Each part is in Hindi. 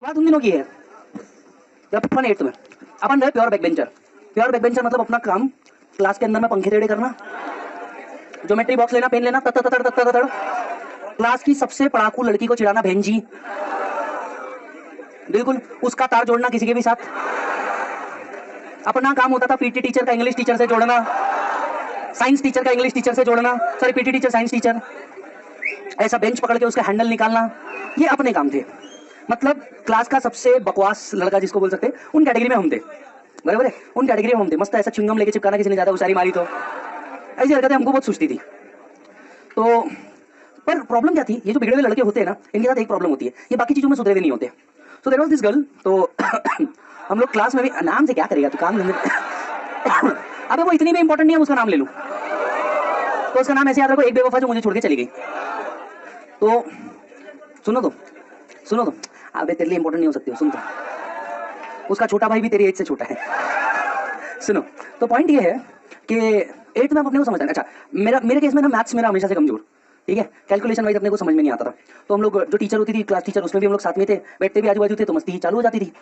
बात उन दिनों की है जब अपन 8th में अपन रहे pure back bencher. Pure back bencher मतलब अपना काम क्लास के अंदर में पंखे टेढ़े करना, ज्योमेट्री बॉक्स लेना, पेन लेना, तड़ तड़ तड़ तड़ तड़, क्लास की सबसे पढ़ाकू लड़की को चिढ़ाना बहन जी, बिल्कुल उसका तार जोड़ना किसी के भी साथ। अपना काम होता था पीटी टीचर का इंग्लिश टीचर से जोड़ना, साइंस टीचर का इंग्लिश टीचर से जोड़ना, sorry PT teacher science teacher, ऐसा बेंच पकड़ के उसका हैंडल निकालना, ये अपने काम थे। मतलब क्लास का सबसे बकवास लड़का जिसको बोल सकते उन कैटेगरी में हम थे, बराबर है, उन कैटेगरी में हम थे। मस्त ऐसा च्युइंगम लेके चिपकाना, किसी ने ज्यादा होशियारी मारी तो ऐसी हरकतें हमको बहुत सुस्ती थी। तो पर प्रॉब्लम क्या थी, ये जो बिगड़े हुए लड़के होते हैं ना, इनके साथ एक प्रॉब्लम होती है, ये बाकी चीजों में सुधरे हुए नहीं होते। So there was this girl, तो हम लोग क्लास में भी, नाम से क्या करेगा तू, काम अबे वो इतनी भी इंपॉर्टेंट नहीं है उसका नाम ले लूं तो उसका नाम ऐसे याद रखो, एक बेवफा जो मुझे छोड़ के चली गई। तो सुनो तो अबे तेरे लिए इंपॉर्टेंट नहीं हो सकती हो, सुन तो, उसका छोटा भाई भी तेरी एज से छोटा है। सुनो, तो पॉइंट ये है कि 8th में अपने को समझता है। अच्छा, मेरे केस में ना मैथ्स मेरा हमेशा से कमजोर, ठीक है, कैलकुलेशन वाइज अपने को समझ में नहीं आता था। तो हम लोग जो टीचर होती थी क्लास टीचर, उसमें भी हम लोग साथ में थे, बैठते भी आजू बाजू थे, तो मस्ती चालू हो जाती थी,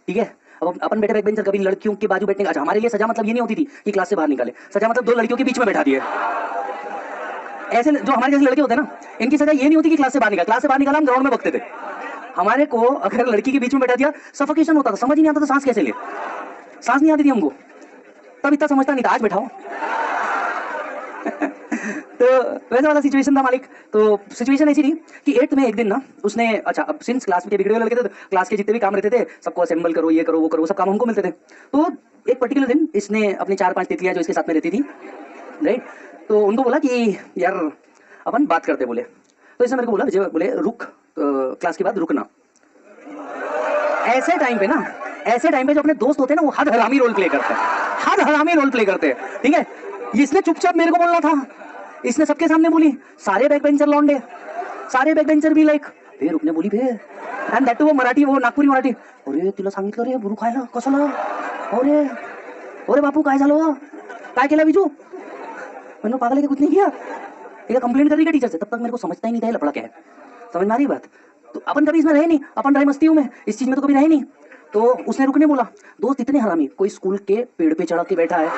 ठीक है। अब अपन बैठे बैक बेंचर, कभी लड़कियों के बाजू बैठने का। अच्छा, हमारे लिए सजा मतलब ये नहीं होती थी कि क्लास से बाहर निकाले, सजा मतलब 2 लड़कियों के बीच में बैठा दिए। ऐसे जो हमारे जैसे लड़के होते हैं ना, इनकी सजा ये नहीं होती कि क्लास से बाहर निकाला, क्लास से बाहर निकाला हम ग्राउंड में बकते थे। हमारे को अगर लड़की के बीच में बैठा दिया, सफोकेशन होता था, समझ ही नहीं आता था सांस कैसे ले, सांस नहीं आती थी हमको, तब इतना समझता नहीं था, आज बैठाओ। तो वैसा वाला सिचुएशन था मालिक। तो सिचुएशन ऐसी थी कि 8th में एक दिन ना उसने, अच्छा अब सिंस क्लास के बिगड़े हुए लड़के थे, तो क्लास के जितने भी काम रहते थे सबको असेंबल करो, ये करो वो करो, सब काम हमको मिलते थे। तो एक पर्टिकुलर दिन इसने अपनी 4-5 तितलियां जो इसके साथ में रहती थी, राइट, तो उनको बोला कि यार अपन बात करते, बोले। तो इसने मेरे को बोला, विजय बोले रुक, क्लास के बाद रुकना। ऐसे टाइम पे जो अपने दोस्त होते हैं ना, वो हद हरामी रोल प्ले करते हैं, हद हरामी रोल प्ले करते हैं, ठीक है। इसने चुपचाप मेरे को बोलना था, इसने सबके सामने बोली, सारे बैक बेंचर लौंडे, सारे बैक बेंचर भी लाइक बे रुकने बोली बे, एंड दैट टू वो मराठी, वो नागपुरी मराठी। अरे तुला सांगितलं रे बुरू खायला कशाला, अरे अरे बापू काय झालं, काय केलं बिजू, मैंने पागल है कि कुछ नहीं किया, ठीक है, कंप्लेंट कर रही है टीचर से। तब तक मेरे को समझता ही नहीं था ये लफड़ा क्या है, समझ में आ रही बात। तो अपन कभी इसमें रहे नहीं, अपन रहे मस्तियों में, इस चीज में तो कभी रहे नहीं। तो उसने रुकने बोला, दोस्त इतने हरामी, कोई स्कूल के पेड़ पे चढ़ा के बैठा है,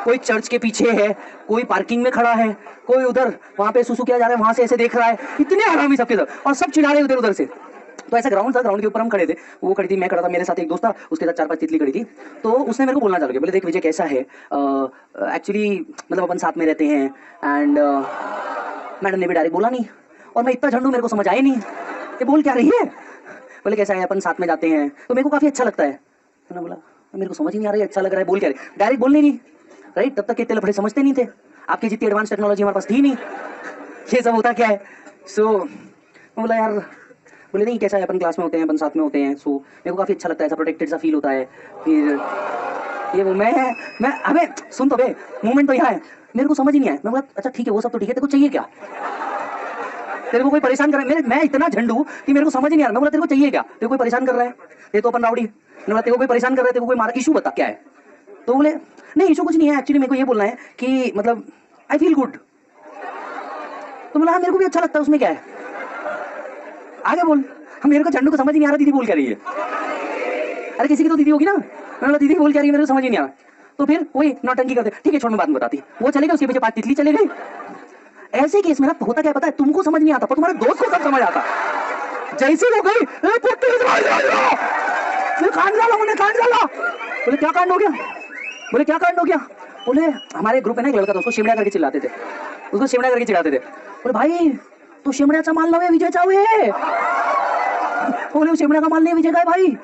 कोई चर्च के पीछे है, कोई पार्किंग में खड़ा है, कोई उधर वहां पे सुसु किया जा रहा है वहां से ऐसे देख रहा है, इतने हरामी सबके सब, और सब चिढ़ा रहे उधर उधर से। तो ऐसा ग्राउंड था, ग्राउंड के ऊपर हम खड़े थे, वो खड़ी थी, मैं खड़ा था, मेरे साथ एक दोस्त था, उसके साथ 4-5 तितली खड़ी थी। तो उसने मेरे को बोलना चालू किया, बोले देख विजय कैसा है, एक्चुअली मतलब अपन साथ में रहते हैं, एंड मैडम ने भी डायरेक्ट बोला नहीं, और मैं इतना झंडू, मेरे को समझ आए नहीं ये बोल क्या रही है। बोले कैसा है, अपन साथ में जाते हैं, तो मेरे को काफी अच्छा लगता है। मैंने बोला मेरे को समझ ही नहीं आ रहा है, अच्छा लग रहा है बोल क्या रही, डायरेक्ट बोलने नहीं, राइट। तब तक इतने लफड़े समझते नहीं थे, आपकी जितनी एडवांस टेक्नोलॉजी हमारे पास थी नहीं, ये सब होता क्या है। सो बोला यार, बोले नहीं कैसा है, अपन क्लास में होते हैं, अपन साथ में होते हैं, सो मेरे को काफी अच्छा लगता है, ऐसा प्रोटेक्टेड सा फील होता है। फिर ये वो मैं अबे सुन तो बे, मूवमेंट तो यहाँ है, मेरे को समझ ही नहीं आया। मैं बोला अच्छा ठीक है, वो सब तो ठीक है, तेरे को चाहिए क्या, तेरे को कोई परेशान कर रहा है, मैं इतना झंडू कि मेरे को समझ ही नहीं आ रहा। मैं बोला तेरे को चाहिए क्या, तेरे को कोई परेशान कर रहा है, ये तो अपन राउडी। मैंने बोला तेरे को कोई परेशान कर रहा है, तेरे को कोई मारा, इशू बता क्या है। तो बोले नहीं इशू कुछ नहीं है, एक्चुअली मेरे को ये बोलना है कि मतलब आई फील गुड। तो बोला हाँ मेरे को भी अच्छा लगता है, उसमें क्या है, आगे बोल। हम मेरे को झंडू को समझ ही नहीं आ रहा दीदी बोल क्या रही है, अरे किसी की तो दीदी होगी ना। मैंने बोला दीदी बोल क्या रही है, मेरे को समझ ही नहीं आ रहा। तो फिर वही नौटंकी करते, ठीक है छोड़ मैं बात बताती, वो चले गए, उसके पीछे 5 तितली चले गई। ऐसे केस में ना होता क्या पता है, तुमको समझ नहीं आता पर तुम्हारे दोस्त को सब समझ आता। जैसी हो गई कांड डाला, मैंने कांड डाला। बोले क्या कांड हो गया, बोले क्या कांड हो गया। बोले हमारे ग्रुप में ना एक लड़का था, उसको शिमड़ा करके चिल्लाते थे, उसको शिमड़ा करके चिढ़ाते थे। बोले भाई तू शिमड्याचा माल नव्हे विजयचा है। बोले शिमड़ा का माल नहीं विजय का है भाई।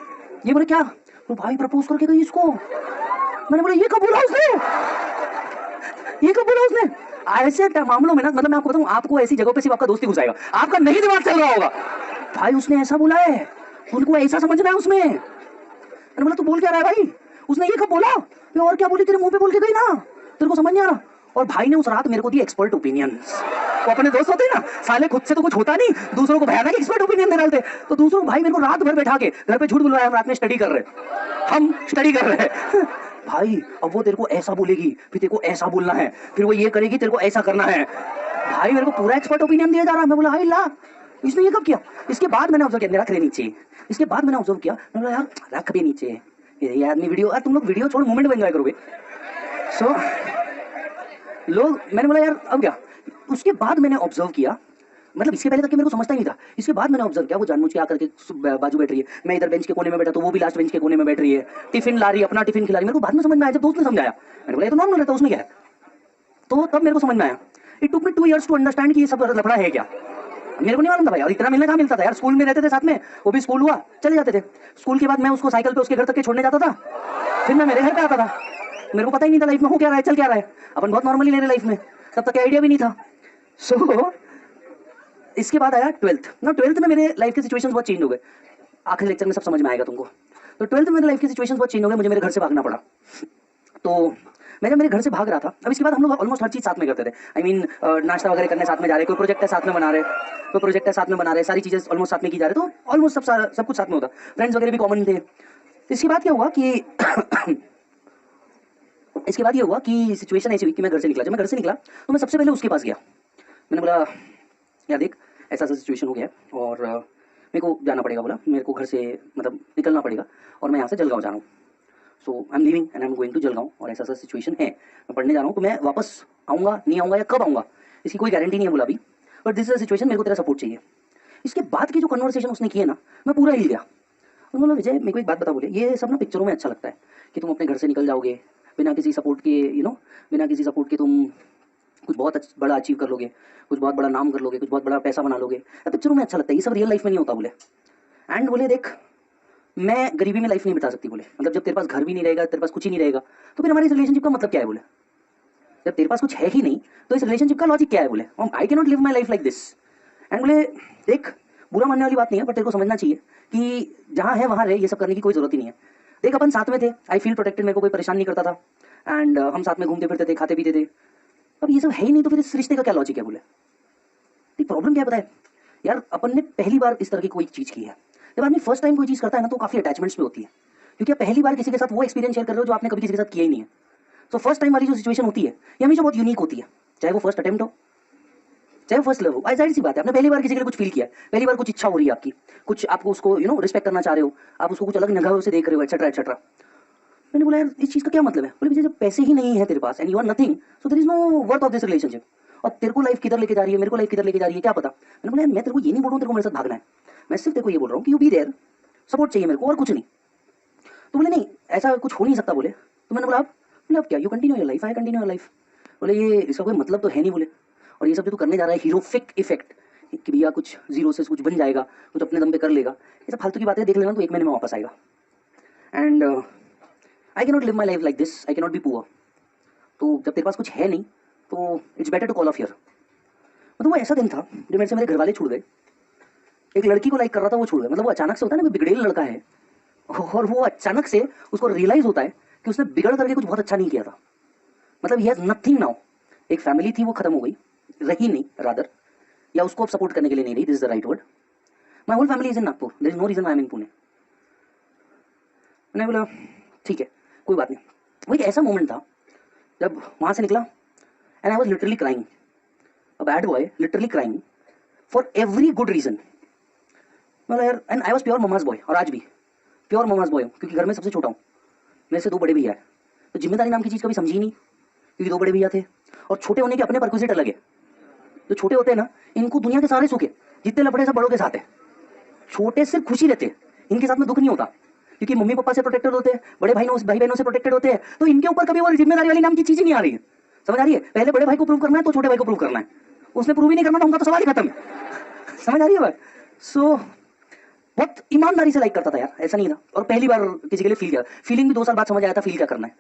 ये बोले क्या, तो भाई प्रपोज करके गई इसको। मैंने बोला ये कब बोला उसने, ये कब बोला उसने। ऐसे मामलों में ना, मतलब मैं आपको बताऊं, आपको ऐसी जगहों पे सिर्फ आपका दोस्ती घुसाएगा, आपका नहीं दिमाग चल रहा होगा। भाई उसने ऐसा बोला है, उनको ऐसा समझना है उसमें। मैंने बोला तू बोल क्या रहा है भाई, उसने ये कब बोला, और क्या बोली, तेरे मुंह पे बोल के गई ना, तेरे को समझ नहीं आ रहा। और भाई ने उस रात मेरे को दी एक्सपर्ट ओपिनियंस। वो अपने दोस्त होते हैं ना, साले खुद से तो कुछ होता नहीं, दूसरों को भयानक एक्सपर्ट ओपिनियन दे डालते। तो दूसरों भाई मेरे को रात भर बैठा के घर पे झूठ बुलवाया, हम रात में स्टडी कर रहे, हम स्टडी कर रहे हैं। भाई अब वो तेरे को ऐसा बोलेगी, फिर तेरे को ऐसा बोलना है, फिर वो ये करेगी, तेरे को ऐसा करना है। भाई मेरे को पूरा एक्सपर्ट ओपिनियन दिया जा रहा है। मैं बोला हाय ला, इसने ये कब किया। इसके बाद मैंने ऑब्जर्व किया, मेरा नीचे इसके बाद मैंने ऑब्जर्व किया, मैंने बोला यार रख भी नीचे, ये आदमी वीडियो, यार तुम लोग वीडियो छोड़ मोमेंट में एंजॉय करोगे। सो लोग, मैंने बोला यार अब क्या। उसके बाद मैंने ऑब्जर्व किया, मतलब इसके पहले तक कि मेरे को समझता ही नहीं था, इसके बाद मैंने ऑब्जर्व किया वो जानबूझ के आकर के बाजू बैठ रही है, मैं इधर बेंच के कोने में बैठा तो वो भी लास्ट बेंच के कोने में बैठ रही है, टिफिन ला रही है, अपना टिफिन खिला रही है। मेरे को बाद में समझ में आया जब दोस्त ने समझाया, मैंने बोला ये तो नॉर्मल रहता है, उसमें क्या है। तो तब मेरे को समझ में आया, it took me 2 years to understand कि ये सब लफड़ा है क्या। मेरे को नहीं मालूम था भाई, और इतना मिलना कहाँ मिलता था यार। स्कूल में रहते थे साथ में, वो भी स्कूल हुआ चले जाते थे, स्कूल के बाद मैं उसको साइकिल पे उसके घर तक के छोड़ने जाता था, फिर मैं मेरे घर पे आता था। मेरे को पता ही नहीं था लाइफ में हो क्या रहा है, चल क्या रहा है, अपन बहुत नॉर्मली ले रहे लाइफ में, तब तक आइडिया भी नहीं था। सो इसके बाद आया 12th ना, 12th में मेरे लाइफ के सिचुएशंस बहुत चेंज हो गए, आखिरी लेक्चर में सब समझ में आएगा तुमको। तो 12th में मेरे लाइफ के सिचुएशंस बहुत चेंज हो गए, मुझे मेरे घर से भागना पड़ा। तो मैं जब मेरे घर से भाग रहा था, अब इसके बाद हम लोग ऑलमोस्ट हर चीज़ साथ में करते थे। आई मीन नाश्ता वगैरह करने साथ में जा रहे, कोई प्रोजेक्ट है साथ में बना रहे, कोई प्रोजेक्ट है साथ में बना रहे, सारी चीज़ें ऑलमोस्ट साथ में की जा रही, तो ऑलमोस्ट सब कुछ साथ में होता, फ्रेंड्स वगैरह भी कॉमन थे। इसके बाद क्या हुआ कि इसके बाद ये हुआ कि सिचुएशन ऐसी हुई कि मैं घर से निकला। जब मैं घर से निकला तो मैं सबसे पहले उसके पास गया, मैंने बोला यार देख ऐसा ऐसा सिचुएशन हो गया और मेरे को जाना पड़ेगा, बोला मेरे को घर से मतलब निकलना पड़ेगा और मैं यहाँ से जलगांव जा रहा हूँ। So I am living and I am going to Jalgaon, और ऐसा ऐसा सिचुएशन है, मैं पढ़ने जा रहा हूँ, तो मैं वापस आऊँगा नहीं आऊँगा या कब आऊँगा इसकी कोई गारंटी नहीं है बोला अभी, but this is a situation, मेरे को तेरा सपोर्ट चाहिए। इसके बाद की जो कन्वर्सेशन उसने की है ना, मैं पूरा हिल गया। उन्होंने बोला विजय मेरे को एक बात बता, बोले ये सब ना पिक्चरों में अच्छा लगता है कि तुम अपने घर से निकल जाओगे बिना किसी सपोर्ट के, बिना किसी सपोर्ट के तुम कुछ बहुत बड़ा अचीव कर लोगे, कुछ बहुत बड़ा नाम कर लोगे, कुछ बहुत बड़ा पैसा बना लोगे, पिक्चरों में अच्छा लगता है, ये सब रियल लाइफ में नहीं होता बोले। एंड बोले देख मैं गरीबी में लाइफ नहीं बिता सकती बोले, मतलब जब तेरे पास घर भी नहीं रहेगा, तेरे पास कुछ ही नहीं रहेगा, तो फिर हमारे इस रिलेशनशिप का मतलब क्या है बोले। जब तेरे पास कुछ है ही नहीं तो इस रिलेशनशिप का लॉजिक क्या है बोले, आई can not live my life like this. And बोले देख बुरा मानने वाली बात नहीं है, पर तेरे को समझना चाहिए कि जहाँ है वहाँ रहे, ये सब करने की कोई जरूरत ही नहीं है। देख अपन साथ में थे, आई फील प्रोटेक्टेड, मेरे को कोई परेशान नहीं करता था, एंड हम साथ में घूमते फिरते थे, खाते पीते थे। अब ये सब है ही नहीं तो फिर इस रिश्ते का क्या लॉजिक है बोले। प्रॉब्लम क्या पता है यार, अपन ने पहली बार इस तरह की कोई चीज़ की है। जब आदमी फर्स्ट टाइम कोई चीज़ करता है ना तो काफ़ी अटैचमेंट्स में होती है, क्योंकि आप पहली बार किसी के साथ वो एक्सपीरियंस शेयर कर रहे हो जो आपने कभी किसी के साथ किया ही नहीं है। तो फर्स्ट टाइम वाली जो सिचुएशन होती है ये हमेशा बहुत यूनिक होती है, चाहे वो फर्स्ट अटेम्प्ट हो चाहे फर्स्ट लव हो। जाहिर सी बात है, आपने पहली बार किसी के लिए कुछ फील किया है, पहली बार कुछ इच्छा हो रही है आपकी, कुछ आपको उसको रिस्पेक्ट करना चाह रहे हो, आप उसको कुछ अलग निगाहों से देख रहे हो, एक्सेट्रा एक्सेट्रा। मैंने बोला यार इस चीज़ का क्या मतलब है, बोले मुझे जब पैसे ही नहीं है तेरे पास and you are nothing, so there is no worth of this relationship, और तेरे को लाइफ किधर लेके जा रही है, मेरे को लाइफ किधर लेके जा रही है क्या पता। मैंने बोला यार मैं तेरे को ये नहीं बोल रहा हूँ तेरे को मेरे साथ भागना है, मैं सिर्फ तेरे को ये बोल रहा हूँ कि यू बी देयर, सपोर्ट चाहिए मेरे को और कुछ नहीं। तो बोले नहीं ऐसा कुछ हो नहीं सकता बोले। तो मैंने बोला अब क्या, you continue your life, I continue your life. बोले ये इसका कोई मतलब तो है नहीं बोले, और ये सब जो तू करने जा रहा है हीरोफिक इफेक्ट कि भैया कुछ जीरो से कुछ बन जाएगा, कुछ अपने दम पे कर लेगा, ये सब फालतू की बातें देख लेना तो 1 महीने में वापस आएगा। And I can not live my life like this, I can not be poor. तो जब तेरे पास कुछ है नहीं तो it's better to call off here. मतलब वो ऐसा दिन था जो मेरे से मेरे घर वाले छूट गए, एक लड़की को लाइक कर रहा था वो छूट गया। मतलब वो अचानक से होता है ना, बिगड़ेल लड़का है और वो अचानक से उसको रियलाइज होता है कि उसने बिगड़ करके कुछ बहुत अच्छा नहीं किया था, मतलब ही हैज नथिंग नाउ। एक फैमिली थी वो खत्म हो गई, रही नहीं रादर, या उसको अब सपोर्ट करने के लिए नहीं रही, this is the right word. My whole family is in Nagpur, there is no reason I am in Pune. मैंने बोला ठीक है कोई बात नहीं। वो एक ऐसा मोमेंट था जब वहाँ से निकला and I was literally crying, a bad boy literally crying for every good reason. मतलब यार, and I was pure mama's boy, और आज भी प्योर ममाज बॉय हूँ क्योंकि घर में सबसे छोटा हूँ, मेरे से 2 बड़े भैया है, तो जिम्मेदारी नाम की चीज़ कभी समझी नहीं क्योंकि 2 बड़े भैया थे, और छोटे होने के अपने परक्विजिट अलग है। जो छोटे होते हैं ना इनको दुनिया के सारे सुख है, जितने लफड़े सब बड़ों के साथ है, छोटे सिर्फ खुशी रहते हैं, इनके साथ में दुख नहीं होता क्योंकि मम्मी पापा से प्रोटेक्टेड होते हैं, बड़े भाई बहनों से प्रोटेक्टेड होते हैं, तो इनके ऊपर कभी वो जिम्मेदारी वाली नाम की चीज़ ही नहीं आ रही है। समझ आ रही है, पहले बड़े भाई को प्रूव करना है तो छोटे भाई को प्रूव करना है, उसने प्रूव ही नहीं करना तो उनका तो सवाल ही खत्म है। समझ आ रही है बात। सो बहुत ईमानदारी से लाइक करता था यार, ऐसा नहीं था, और पहली बार किसी के लिए फील किया, फीलिंग भी 2 साल बाद समझ आया था फील क्या करना है।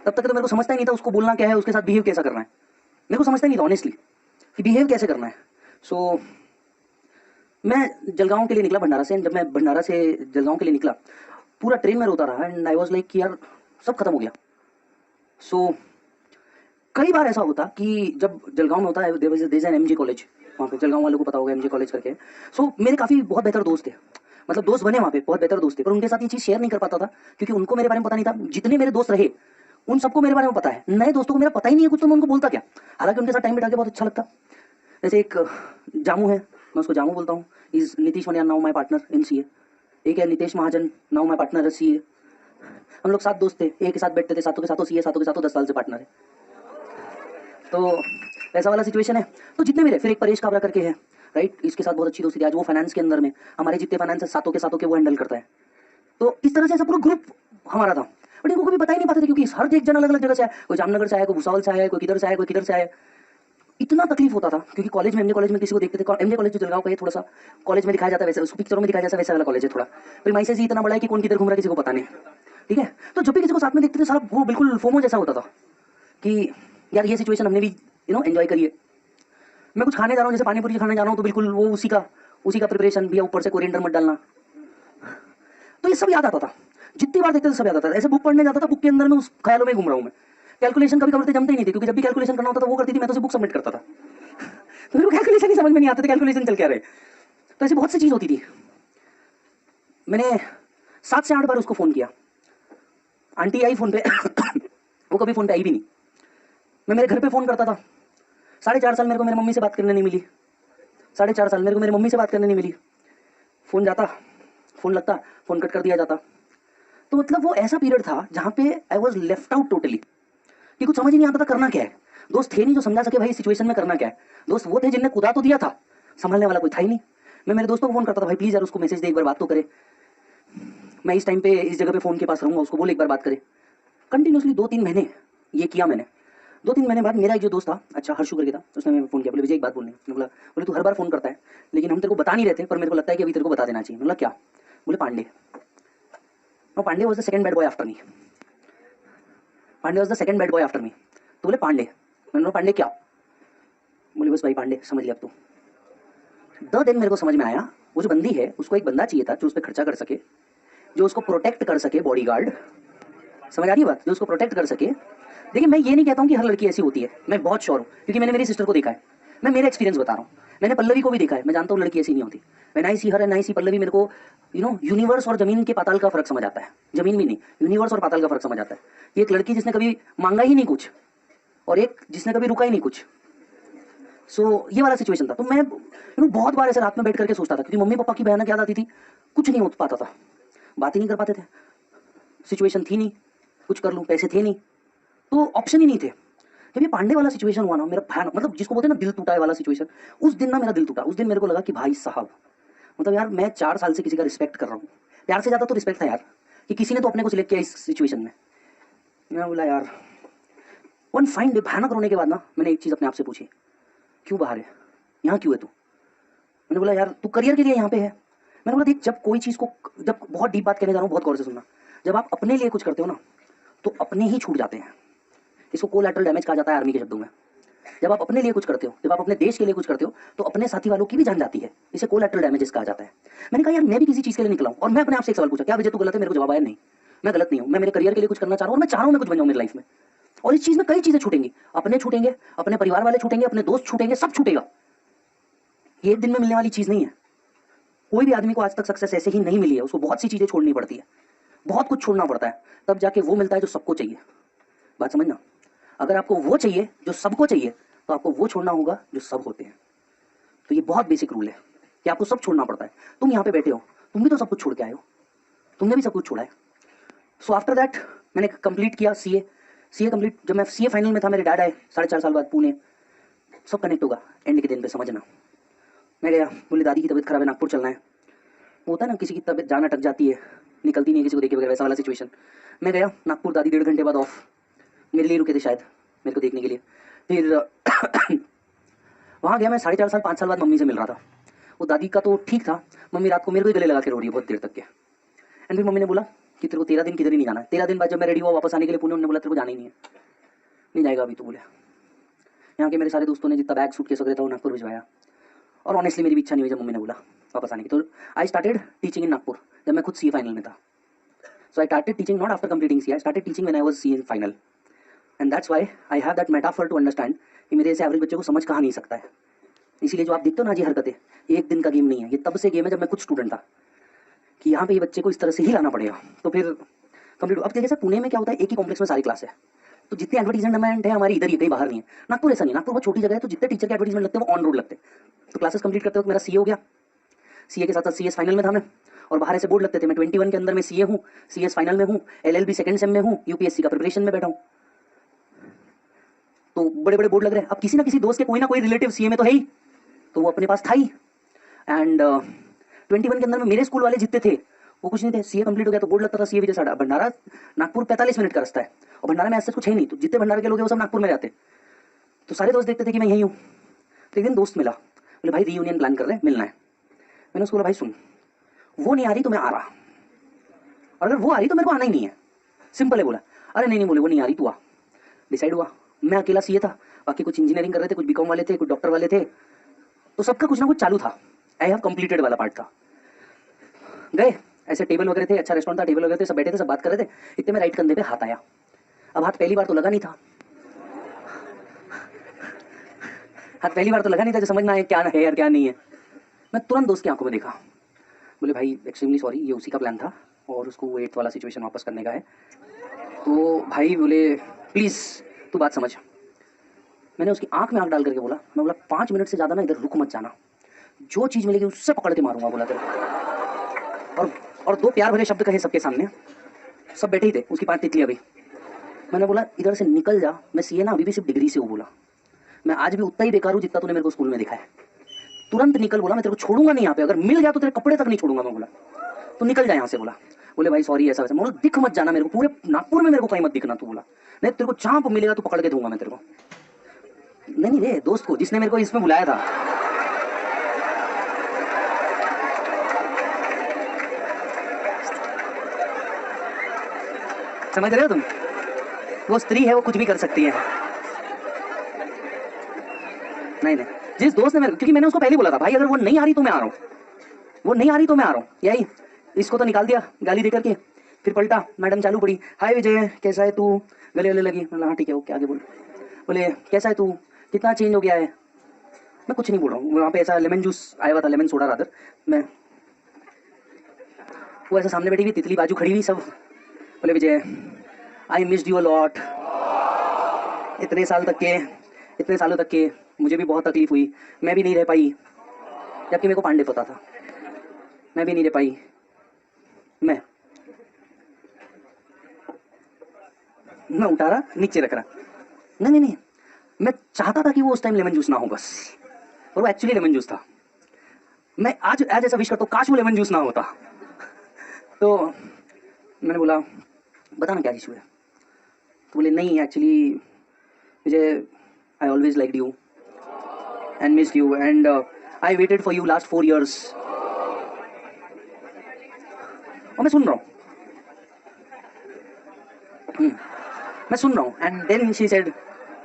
तब तक तो मेरे को समझता ही नहीं था उसको बोलना क्या है, उसके साथ बिहेव कैसा करना है, मेरे को समझता ही नहीं था ऑनेस्टली कि बिहेव कैसे करना है। सो मैं जलगांव के लिए निकला भंडारा से, जब मैं भंडारा से जलगांव के लिए निकला पूरा ट्रेन में रोता रहा एंड आई वाज लाइक कि यार सब खत्म हो गया। सो कई बार ऐसा होता कि जब जलगांव में होता है there is an MG college, वहाँ पे जलगांव वालों को पता होगा एमजी कॉलेज करके। सो मेरे काफ़ी बहुत बेहतर दोस्त थे, मतलब दोस्त बने वहाँ पे, बहुत बेहतर दोस्त थे, पर उनके साथ ये चीज़ शेयर नहीं कर पाता था क्योंकि उनको मेरे बारे में पता नहीं था। जितने मेरे दोस्त रहे उन सबको मेरे बारे में पता है, नए दोस्तों को मेरा पता ही नहीं है कुछ, तो मैं उनको बोलता क्या। हालांकि उनके साथ टाइम बिता के बहुत अच्छा लगता। जैसे एक जामू है, मैं उसको जामू बोलता हूँ, is Nitish Maniyan now my partner in CA, एक है Nitesh Mahajan, now my partner C. हम लोग 7 दोस्त थे, एक के साथ बैठते थे, सातों के सातों सी है, सातों के सातों 10 साल से पार्टनर है। तो ऐसा वाला सिचुएशन है। तो जितने भी रहे, फिर एक परेश काबरा करके है, राइट, इसके साथ बहुत अच्छी दोस्ती थी। आज वो फाइनेंस के अंदर में, हमारे जितने फाइनेंस है सातों के सातों के वो हैंडल करता है। तो इस तरह से ऐसा पूरा ग्रुप हमारा था, बट इनको कभी बता ही नहीं पाते थे, क्योंकि हर एक जन अलग अलग जगह से आया, कोई जामनगर से आया, कोई भुसावल से आया, कोई किधर से आया, कोई किधर से आया। इतना तकलीफ होता था, क्योंकि कॉलेज में, एमजे कॉलेज में किसी को देखते थे, एमजे कॉलेज जो जलगांव का है, थोड़ा सा कॉलेज में दिखाया जाता है वैसे, उसको पिक्चरों में दिखाया जाता है वैसा वाला कॉलेज है थोड़ा, प्रीमाइसेस ही इतना बड़ा है कि कौन किधर घूम रहा है किसी को पता नहीं, ठीक है। तो जब भी किसी को साथ में देखते थे, सारा वो बिल्कुल फोमो जैसा होता था कि यार ये सिचुएशन हमने भी एंजॉय करिए। मैं कुछ खाने जा रहा हूँ, जैसे पानी पूरी खाने जा रहा हूँ, तो बिल्कुल वो उसी का प्रिपरेशन भी है, ऊपर से कोरिएंडर मत डालना। तो ये सब याद आता था, जितनी बार देखते थे सब याद आता था। ऐसे बुक पढ़ने जाता था, बुक के अंदर में उस ख्यालों में घूम रहा हूँ मैं। कैलकुलेशन कभी करते जमते ही नहीं थे, क्योंकि जब भी कैलकुलेशन करना होता था वो करती थी, मैं तो बुक सबमिट करता था। तो मेरे को कैलकुलेशन ही समझ में नहीं आते थे, कैलकुलेशन चल क्या रहे। तो ऐसी बहुत सी चीज होती थी। मैंने 7 से 8 बार उसको फोन किया, आंटी आई फोन पे वो कभी फोन पे आई भी नहीं। मैं मेरे घर पे फोन करता था, 4.5 साल मेरे को मेरी मम्मी से बात करने नहीं मिली, 4.5 साल मेरे को मेरी मम्मी से बात करने नहीं मिली। फोन जाता, फोन लगता, फोन कट कर दिया जाता। तो मतलब वो ऐसा पीरियड था जहाँ पे I was left out totally, कि कुछ समझ ही नहीं आता था करना क्या है। दोस्त थे नहीं जो समझा सके भाई इस सिचुएशन में करना क्या है। दोस्त वो थे जिनने खुदा तो दिया था, संभालने वाला कोई था ही नहीं। मैं मेरे दोस्तों को फोन करता था, भाई प्लीज यार उसको मैसेज दे, एक बार बात तो करे, मैं इस टाइम पे इस जगह पे फोन के पास रहूंगा, उसको बोले एक बार बात करे। कंटिन्यूसली 2-3 महीने ये किया मैंने। 2-3 महीने बाद मेरा एक जो दोस्त था, अच्छा हर्षु करके था, उसने मेरे फोन किया, बोले विजय एक बात बोलनी। मैं बोले तू हर बार फोन करता है, लेकिन हम तेरे को बता नहीं रहते, पर मेरे को लगता है कि अभी तेरे को बता देना चाहिए। बोला क्या? बोले Pandey. Pandey was the second bad boy after me, Pandey was the second bad boy after me. तो बोले पांडे। मैंने बोला पांडे क्या? बोले बस भाई पांडे, समझ लिया अब तो। 2 दिन मेरे को समझ में आया, वो जो बंदी है उसको एक बंदा चाहिए था जो उस पर खर्चा कर सके, जो उसको प्रोटेक्ट कर सके, बॉडीगार्ड, समझ आ रही है बात, जो उसको प्रोटेक्ट कर सके। देखिए मैं ये नहीं कहता हूँ कि हर लड़की ऐसी होती है, मैं बहुत श्योर हूँ, क्योंकि मैंने मेरी सिस्टर को देखा है, मैं मेरा एक्सपीरियंस बता रहा हूँ। मैंने पल्लवी को भी देखा है, मैं जानता हूँ लड़की ऐसी नहीं होती। मैं नाई सी हर है, नाई सी पल्लवी, मेरे को यूनिवर्स और जमीन के पाताल का फर्क समझ आता है, जमीन भी नहीं, यूनिवर्स और पाताल का फर्क समझ आता है। ये एक लड़की जिसने कभी मांगा ही नहीं कुछ, और एक जिसने कभी रुका ही नहीं कुछ। सो ये वाला सिचुएशन था। तो मैं बहुत बार ऐसे रात में बैठ करके सोचता था, क्योंकि मम्मी पापा की भयानक याद आती थी, कुछ नहीं हो पाता था, बात ही नहीं कर पाते थे, सिचुएशन थी नहीं, कुछ कर लूँ, पैसे थे नहीं, तो ऑप्शन ही नहीं थे। जब ये पांडे वाला सिचुएशन हुआ ना, मेरा भयानक, मतलब जिसको बोलते हैं ना दिल टूटा है वाला सिचुएशन, उस दिन ना मेरा दिल टूटा। उस दिन मेरे को लगा कि भाई साहब, मतलब यार मैं 4 साल से किसी का रिस्पेक्ट कर रहा हूँ, प्यार से ज्यादा तो रिस्पेक्ट था यार, कि किसी ने तो अपने को सिलेक्ट किया इस सिचुएशन में। मैं बोला यार, वन फाइन डे भयानक रोने के बाद ना मैंने एक चीज अपने आप से पूछी, क्यों बाहर है, यहाँ क्यों है तू? मैंने बोला यार तू करियर के लिए यहाँ पे है। मैंने बोला देख, जब कोई चीज को, जब बहुत डीप बात कहने जा रहा हूँ, बहुत गौर से सुनना, जब आप अपने लिए कुछ करते हो ना, तो अपने ही छूट जाते हैं। इसको कोलैटरल डैमेज कहा जाता है आर्मी के शब्दों में। जब आप अपने लिए कुछ करते हो, जब आप अपने देश के लिए कुछ करते हो, तो अपने साथी वालों की भी जान जाती है, इसे कोलैटरल डैमेज कहा जाता है। मैंने कहा यार मैं भी किसी चीज के लिए निकला हूं, और मैं अपने आप से एक सवाल पूछा, क्या विजय तू गलत है? मेरे को जवाब आया नहीं, मैं गलत नहीं हूं, मैं मेरे करियर के लिए कुछ करना चाह रहा हूं, और मैं चाह रहा हूं मैं कुछ बन जाऊं मेरी लाइफ में। और इस चीज में कई चीजें छूटेंगी, अपने छूटेंगे, अपने परिवार वाले छूटेंगे, अपने दोस्त छूटेंगे, सब छूटेगा। ये एक दिन में मिलने वाली चीज नहीं है। कोई भी आदमी को आज तक सक्सेस ऐसे ही नहीं मिली है, उसको बहुत सी चीजें छोड़नी पड़ती है, बहुत कुछ छोड़ना पड़ता है, तब जाके वो मिलता है जो सबको चाहिए। बात समझना, अगर आपको वो चाहिए जो सबको चाहिए, तो आपको वो छोड़ना होगा जो सब होते हैं। तो ये बहुत बेसिक रूल है कि आपको सब छोड़ना पड़ता है। तुम यहाँ पे बैठे हो, तुम भी तो सब कुछ छोड़ के आए हो, तुमने भी सब कुछ छोड़ा है। सो आफ्टर दैट मैंने कंप्लीट किया सीए कंप्लीट। जब मैं सीए फाइनल में था, मेरे डैड आए 4.5 साल बाद पुणे, सब कनेक्ट होगा एंड के दिन पे, समझना। मैं गया, बोले दादी की तबीयत खराब है, नागपुर चलना है। वो होता है ना किसी की तबीयत जान अटक जाती है, निकलती नहीं है किसी को देखे बगैर, वैसा वाला सिचुएशन। मैं गया नागपुर, दादी 1.5 घंटे बाद ऑफ, मेरे लिए रुके थे शायद, मेरे को देखने के लिए। फिर वहाँ गया मैं, 4.5 साल 5 साल बाद मम्मी से मिल रहा था। वो दादी का तो ठीक था, मम्मी रात को मेरे को ही गले लगा के रो रही है बहुत देर तक के। एंड फिर मम्मी ने बोला कि तेरे को 13 दिन किधर ही नहीं जाना है। 13 दिन बाद जब मैं रेडी हुआ वापस आने के लिए पुणे, उन्होंने बोला तेरे को जाना ही नहीं है, नहीं जाएगा अभी तो। बोले यहाँ के मेरे सारे दोस्तों ने जितना बैग सूटकेस वगैरह था वो नागपुर भिजवाया, और ऑनेस्टली मेरी भी इच्छा नहीं हुई जब मम्मी ने बोला वापस आने की। तो I started teaching in Nagpur, जब मैं खुद सीए फाइनल में था। So I started teaching not after completing CA, I started teaching when I was CA final. And that's why I have that metaphor to understand कि मेरे जैसे एवरेज बच्चे को समझ कहाँ नहीं सकता है। इसीलिए जो आप देखते हो ना जी हरकतें, एक दिन का गेम नहीं है, ये तब से गेम है जब मैं कुछ स्टूडेंट था, कि यहाँ पे ये बच्चे को इस तरह से ही लाना पड़ेगा। तो फिर कंप्लीट। अब देखिए सर पुणे में क्या होता है, एक ही कॉम्प्लेक्स में सारी क्लास है, तो जितने एडवर्टीजमेंट है हमारी इधर ही, कहीं बाहर नहीं है। नागपुर ऐसा नहीं, नागपुर बहुत छोटी जगह है, तो जितने टीचर के एडवर्टीजमेंट लगते हैं वो ऑन रोड लगते हैं। तो क्लासेस कंप्लीट करते वक्त मेरा सीए हो गया, सीए के साथ साथ सीएस फाइनल में था मैं, और बाहर ऐसे बोर्ड लगते थे, मैं 21 के अंदर में सीए हूँ, सीएस फाइनल में हूँ, एलएलबी सेकंड सेम में हूँ, यूपीएससी का प्रिपरेशन में बैठा हूँ। तो बड़े बड़े बोर्ड लग रहे हैं। अब किसी ना किसी दोस्त के कोई ना कोई रिलेटिव सीए में तो है ही, तो वो अपने पास था ही। एंड 21 के अंदर में मेरे स्कूल वाले जितने थे वो कुछ नहीं थे। सीए कंप्लीट हो गया तो बोर्ड लगता था सीए विजय साडा। भंडारा नागपुर 45 मिनट का रास्ता है, और भंडारा में ऐसा कुछ है नहीं, तो जितने भंडारा के लोग हैं वो सब नागपुर में जाते। तो सारे दोस्त देखते थे कि मैं यही हूँ। तो एक दिन दोस्त मिला, बोले भाई रीयूनियन प्लान कर रहे हैं, मिलना है। मैंने उसको बोला भाई सुन, वो नहीं आ रही तो मैं आ रहा, और अगर वो आ रही तो मेरे को आना ही नहीं है, सिंपल है। बोला अरे नहीं नहीं, बोले वो नहीं आ रही, तू आ। डिसाइड हुआ। मैं अकेला सीए था, बाकी कुछ इंजीनियरिंग कर रहे थे, कुछ बीकॉम वाले थे, कुछ डॉक्टर वाले थे, तो सबका कुछ ना कुछ चालू था। आई हैव कंप्लीटेड वाला पार्ट था। गए, ऐसे टेबल वगैरह थे, अच्छा रेस्टोरेंट था, टेबल वगैरह थे, सब बैठे थे, सब बात कर रहे थे। इतने में राइट कंधे पे हाथ आया। अब हाथ पहली बार तो लगा नहीं था, हाथ पहली बार तो लगा नहीं था, जो समझ ना आए क्या है यार क्या नहीं है। मैं तुरंत दोस्त की आंखों में देखा, बोले भाई एक्सट्रीमली सॉरी, ये उसी का प्लान था और उसको वो 8th वाला सिचुएशन वापस करने का है। तो भाई बोले प्लीज़ तू बात समझ। मैंने उसकी आंख में आंख डाल करके बोला, मैं बोला 5 मिनट से ज़्यादा ना इधर रुक मत जाना, जो चीज़ मिलेगी उससे पकड़ के मारूंगा, बोला तेरे। और 2 प्यार भरे शब्द कहे सबके सामने, सब बैठे ही थे, उसकी 5 तितली अभी। मैंने बोला इधर से निकल जा, मैं सीए ना अभी भी सिर्फ डिग्री से हूँ, बोला मैं आज भी उतना ही बेकार हूँ जितना तूने मेरे को स्कूल में देखा है। तुरंत निकल, बोला मैं तेरे को छोड़ूंगा नहीं यहाँ पे, अगर मिल गया तो तेरे कपड़े तक नहीं छोड़ूंगा मैं, बोला तो निकल जा यहाँ से। बोला बोले भाई सॉरी ऐसा वैसा। बोला दिख मत जाना मेरे को, पूरे नागपुर में मेरे को कहीं मत दिखना तू, बोला नहीं तेरे को जहाँ मिलेगा तो पकड़ के दूंगा मैं तेरे को। नहीं रे, दोस्त को जिसने मेरे को इसमें बुलाया था। समझ रहे हो तुम, वो स्त्री है, वो कुछ भी कर सकती है। नहीं नहीं, जिस दोस्त ने मेरे, क्योंकि मैंने उसको पहले बोला था भाई अगर वो नहीं आ रही तो मैं आ रहा हूँ, वो नहीं आ रही तो मैं आ रहा हूँ, यही। इसको तो निकाल दिया गाली दे करके, फिर पलटा, मैडम चालू पड़ी, हाय विजय कैसा है तू, गले गले लगी। बोला हाँ ठीक है, ओके आगे बोल। बोले कैसा है तू, कितना चेंज हो गया है। मैं कुछ नहीं बोल रहा हूँ, वहाँ पे ऐसा लेमन जूस आया हुआ था, लेमन सोडा रादर। मैं, वो ऐसा सामने बैठी हुई, तितली बाजू खड़ी हुई, सब। बोले Vijay I missed you a lot, इतने सालों तक के मुझे भी बहुत तकलीफ हुई, मैं भी नहीं रह पाई, जबकि मेरे को पांडे पता था, मैं भी नहीं रह पाई। मैं उठा रहा, नीचे रख रहा, नहीं, मैं चाहता था कि वो उस टाइम लेमन जूस ना हो बस, और वो एक्चुअली लेमन जूस था। मैं आज ऐसा विश करता हूँ काश वो लेमन जूस ना होता। तो मैंने बोला बता ना क्या इशू है। तो बोले नहीं actually Vijay I always liked you and missed you and I waited for you last 4 years। और मैं सुन रहा हूँ, मैं सुन रहा हूँ। एंड देन शी सेड,